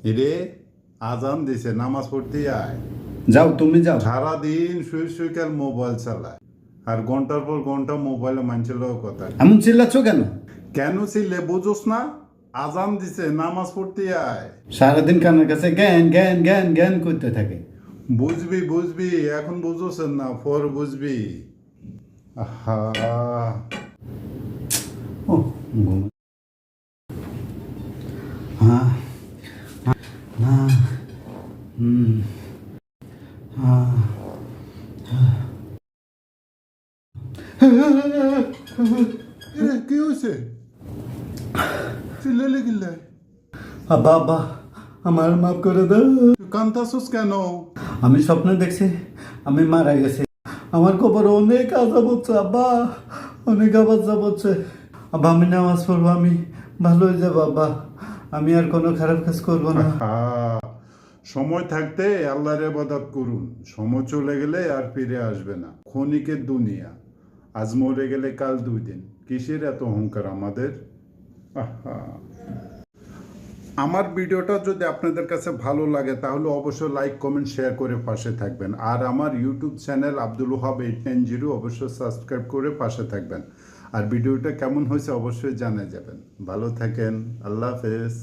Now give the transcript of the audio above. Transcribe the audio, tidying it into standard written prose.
এরে আজান দিছে, নামাজ পড়তে আয়। যাও, তুমি যাও। সারাদিন শুয়ে শুয়ে কাল মোবাইল চালায়, আর ঘন্টার পর ঘন্টা মোবাইলে মানছিল কথা। এমন চিল্লাচ্ছ কেন? কেন ছিলে বুঝোস না? আজান দিছে, নামাজ পড়তে আয়। সারাদিন কানের কাছে জ্ঞান জ্ঞান জ্ঞান জ্ঞান করতে থাকে। বুঝবি বুঝবি, এখন বুঝোছেন না, পর বুঝবি। আহা, ও ঘুম। হ্যাঁ, না, এরে কি হয়েছে? চিল্লালে গিল্লাই আব্বা আব্বা, আমার মাফ করে দাও। কান্তাসুস কেন? আমি স্বপ্নে দেখছি আমি মারা গেছি। আমার কবরে অনেক আজাব হচ্ছে আব্বা, অনেক আজাব হচ্ছে। আব্বা আমি নামাজ পড়বো, আমি ভালো হয়ে যাবো আব্বা, আমি আর কোনো খারাপ কাজ করবো না। আহা, সময় থাকতে আল্লাহর ইবাদত করুন, সময় চলে গেলে আর ফিরে আসবে না। ক্ষণিকের দুনিয়া, আজ মরে গেলে কাল 2 দিন। কিসের এত অহংকার আমাদের? আহা, আমার ভিডিওটা যদি আপনাদের কাছে ভালো লাগে তাহলে অবশ্যই লাইক কমেন্ট শেয়ার করে পাশে থাকবেন। আর আমার ইউটিউব চ্যানেল আব্দুল ওহাব 890 অবশ্যই সাবস্ক্রাইব করে পাশে থাকবেন। আর ভিডিওটা কেমন হয়েছে অবশ্যই জানিয়ে যাবেন। ভালো থাকেন, আল্লাহ হাফেজ।